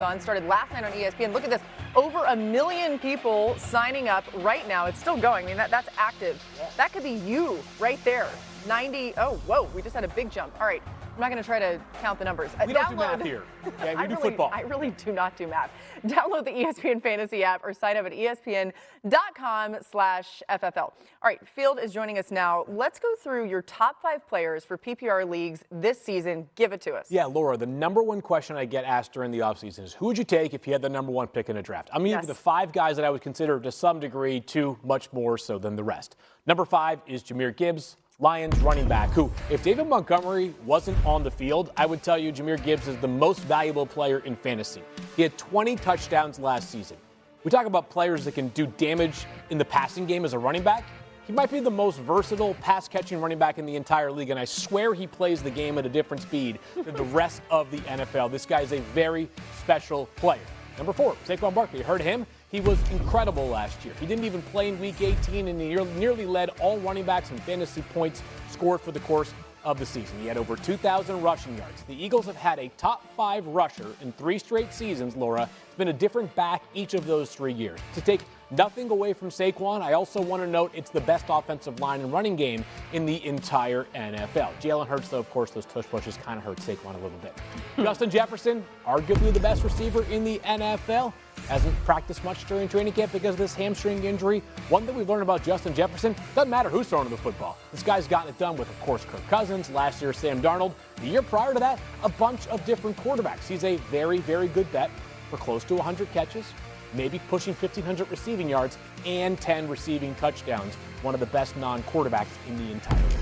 Started last night on ESPN. Look at this. Over 1 million people signing up right now. It's still going. I mean, that's active. Yeah. That could be you right there. 90. Oh, whoa. We just had a big jump. All right. I'm not going to try to count the numbers. We don't do math here. Yeah, we do football. I really do not do math. Download the ESPN Fantasy app or sign up at ESPN.com/FFL. All right, Field is joining us now. Let's go through your top 5 players for PPR leagues this season. Give it to us. Yeah, Laura, the number one question I get asked during the offseason is who would you take if you had the number 1 pick in a draft? I'm giving you the 5 guys that I would consider to some degree too much more so than the rest. Number 5 is Jahmyr Gibbs, Lions running back, who, if David Montgomery wasn't on the field, I would tell you Jahmyr Gibbs is the most valuable player in fantasy. He had 20 touchdowns last season. We talk about players that can do damage in the passing game as a running back. He might be the most versatile pass-catching running back in the entire league, and I swear he plays the game at a different speed than the rest of the NFL. This guy is a very special player. Number 4, Saquon Barkley. You heard him? He was incredible last year. He didn't even play in Week 18, and he nearly led all running backs in fantasy points scored for the course of the season. He had over 2,000 rushing yards. The Eagles have had a top 5 rusher in 3 straight seasons, Laura. It's been a different back each of those 3 years. To take nothing away from Saquon, I also want to note it's the best offensive line and running game in the entire NFL. Jalen Hurts, though, of course, those tush pushes kind of hurt Saquon a little bit. Justin Jefferson, arguably the best receiver in the NFL. Hasn't practiced much during training camp because of this hamstring injury. One thing we've learned about Justin Jefferson, doesn't matter who's throwing the football. This guy's gotten it done with, of course, Kirk Cousins, last year Sam Darnold. The year prior to that, a bunch of different quarterbacks. He's a very, very good bet for close to 100 catches, maybe pushing 1,500 receiving yards and 10 receiving touchdowns. One of the best non-quarterbacks in the entire league.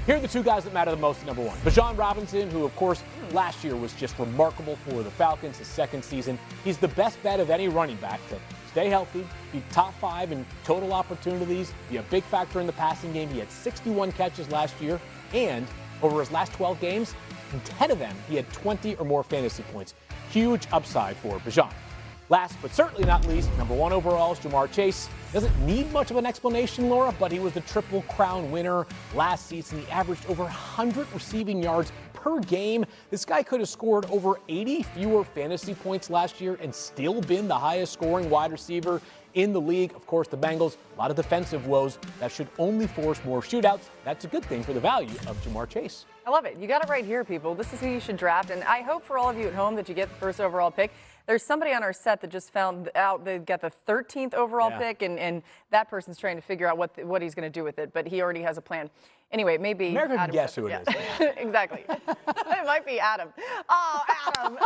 Here are the 2 guys that matter the most at number 1. Bijan Robinson, who, of course, last year was just remarkable for the Falcons, his second season. He's the best bet of any running back to stay healthy, be top 5 in total opportunities, be a big factor in the passing game. He had 61 catches last year, and over his last 12 games, in 10 of them, he had 20 or more fantasy points. Huge upside for Bijan. Last but certainly not least, number 1 overall is Jamar Chase. Doesn't need much of an explanation, Laura, but he was the Triple Crown winner last season. He averaged over 100 receiving yards per game. This guy could have scored over 80 fewer fantasy points last year and still been the highest scoring wide receiver in the league. Of course, the Bengals, a lot of defensive woes. That should only force more shootouts. That's a good thing for the value of Jamar Chase. I love it. You got it right here, people. This is who you should draft, and I hope for all of you at home that you get the first overall pick. There's somebody on our set that just found out they got the 13th overall pick, and that person's trying to figure out what he's going to do with it, but he already has a plan. Anyway, maybe America can guess who it is. Exactly. It might be Adam. Oh, Adam.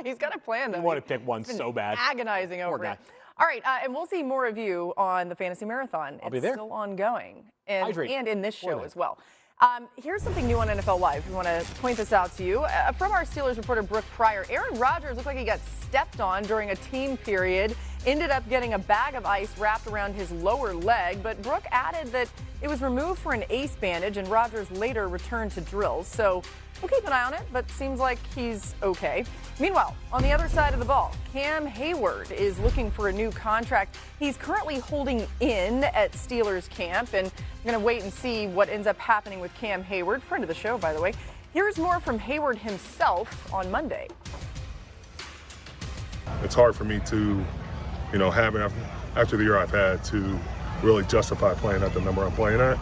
He's got a plan, though. You want to pick one so bad. Agonizing over it. All right, and we'll see more of you on the Fantasy Marathon. I'll be there. It's still ongoing, and in this show as well. Here's something new on NFL Live. We want to point this out to you. From our Steelers reporter, Brooke Pryor, Aaron Rodgers looked like he got stepped on during a team period, ended up getting a bag of ice wrapped around his lower leg, but Brooke added that it was removed for an ace bandage, and Rodgers later returned to drills. So we'll keep an eye on it, but seems like he's okay. Meanwhile, on the other side of the ball, Cam Heyward is looking for a new contract. He's currently holding in at Steelers camp, and we're going to wait and see what ends up happening with Cam Heyward, friend of the show, by the way. Here's more from Heyward himself on Monday. It's hard for me to, after the year I've had, to really justify playing at the number I'm playing at.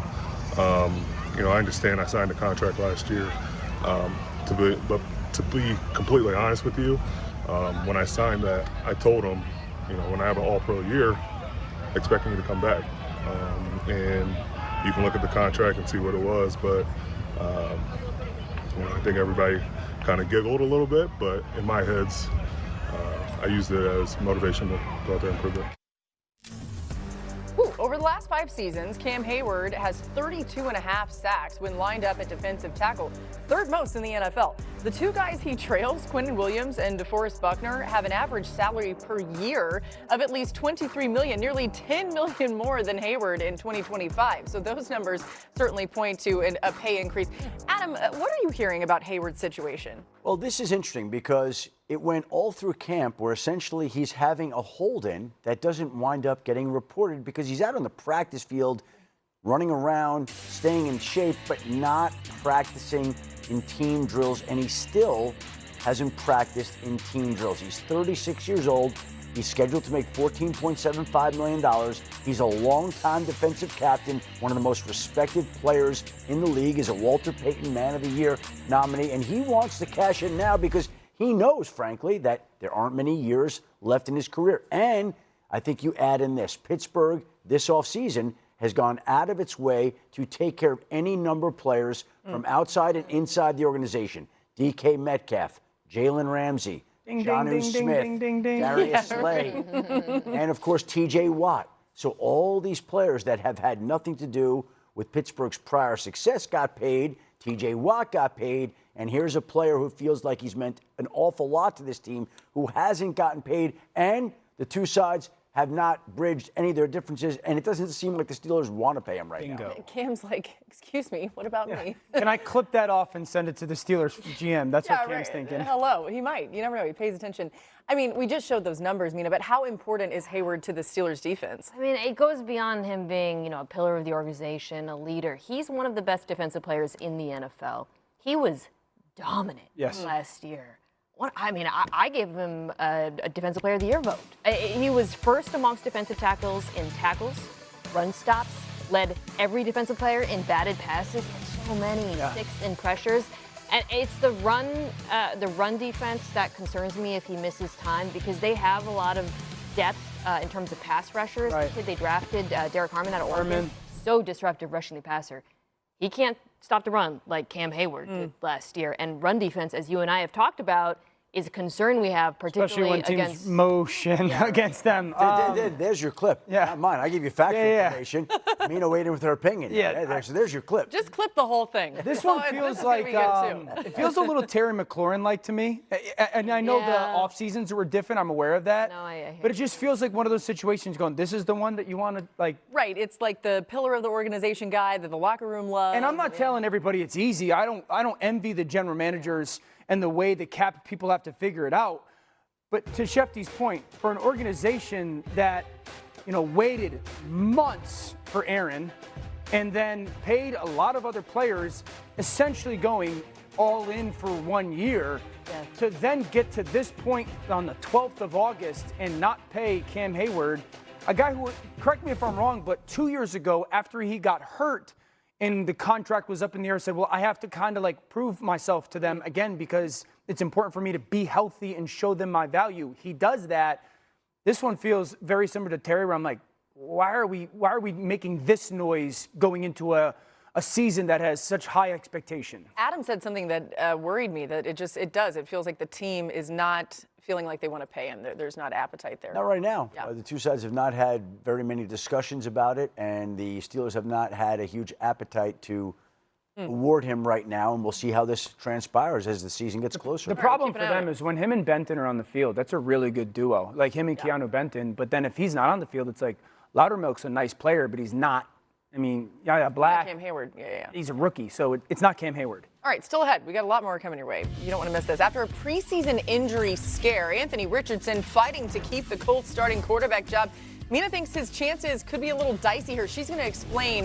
I understand I signed a contract last year, but to be completely honest with you, when I signed that, I told him, when I have an all-pro year, expect me to come back. And you can look at the contract and see what it was, but I think everybody kind of giggled a little bit, but in my heads, I used it as motivation to go out there and prove it. Over the last 5 seasons, Cam Heyward has 32.5 sacks when lined up at defensive tackle, 3rd most in the NFL. The 2 guys he trails, Quinnen Williams and DeForest Buckner, have an average salary per year of at least $23 million, nearly $10 million more than Heyward in 2025. So those numbers certainly point to a pay increase. Adam, what are you hearing about Heyward's situation? Well, this is interesting because it went all through camp where essentially he's having a hold-in that doesn't wind up getting reported because he's out on the practice field running around, staying in shape, but not practicing in team drills, and he still hasn't practiced in team drills. He's 36 years old. He's scheduled to make $14.75 million. He's a longtime defensive captain, one of the most respected players in the league. He's a Walter Payton Man of the Year nominee, and he wants to cash in now because he knows, frankly, that there aren't many years left in his career. And I think you add in this. Pittsburgh, this offseason, has gone out of its way to take care of any number of players from outside and inside the organization. DK Metcalf, Jalen Ramsey, Jonnu Smith, Darius Slay, and, of course, T.J. Watt. So all these players that have had nothing to do with Pittsburgh's prior success got paid. T.J. Watt got paid. And here's a player who feels like he's meant an awful lot to this team who hasn't gotten paid. And the two sides have not bridged any of their differences, and it doesn't seem like the Steelers want to pay him right now. Cam's like, excuse me, what about me? Can I clip that off and send it to the Steelers GM? That's what Cam's thinking. Hello, he might. You never know. He pays attention. I mean, we just showed those numbers, Mina, but how important is Heyward to the Steelers defense? I mean, it goes beyond him being, a pillar of the organization, a leader. He's one of the best defensive players in the NFL. He was dominant last year. I gave him a Defensive Player of the Year vote. He was first amongst defensive tackles in tackles, run stops, led every defensive player in batted passes, and so many, 6 in pressures. And it's the run defense that concerns me if he misses time, because they have a lot of depth in terms of pass rushers. Right. The kid they drafted, Derek Harmon out of Oregon, so disruptive rushing the passer. He can't stop the run like Cam Heyward did last year. And run defense, as you and I have talked about, is a concern we have, particularly especially when against teams motion against them. There's your clip. Yeah. Not mine. I give you factual information. Mina waiting with her opinion. So there's your clip. Just clip the whole thing. This one feels like it feels a little Terry McLaurin-like to me. And I know the off seasons were different. I'm aware of that. No, but it just feels like one of those situations going, this is the one that you want to like. Right. It's like the pillar of the organization guy that the locker room loves. And I'm not telling everybody it's easy. I don't envy the general managers and the way the cap people have to figure it out. But to Schefter's point, for an organization that, waited months for Aaron and then paid a lot of other players, essentially going all in for 1 year, to then get to this point on the 12th of August and not pay Cam Heyward, a guy who, correct me if I'm wrong, but 2 years ago after he got hurt, and the contract was up in the air, said, well, I have to kind of prove myself to them again because it's important for me to be healthy and show them my value. He does that. This one feels very similar to Terry, where I'm like, why are we making this noise going into a season that has such high expectation? Adam said something that worried me, that it feels like the team is not feeling like they want to pay him. There's not appetite there. Not right now. Yeah. The two sides have not had very many discussions about it, and the Steelers have not had a huge appetite to award him right now, and we'll see how this transpires as the season gets closer. The problem for them is when him and Benton are on the field, that's a really good duo, like him and Keanu Benton. But then if he's not on the field, it's like Loudermilk's a nice player, but he's not. I mean, Black. Cam Heyward, He's a rookie, so it's not Cam Heyward. All right, still ahead. We got a lot more coming your way. You don't want to miss this. After a preseason injury scare, Anthony Richardson fighting to keep the Colts starting quarterback job. Mina thinks his chances could be a little dicey here. She's going to explain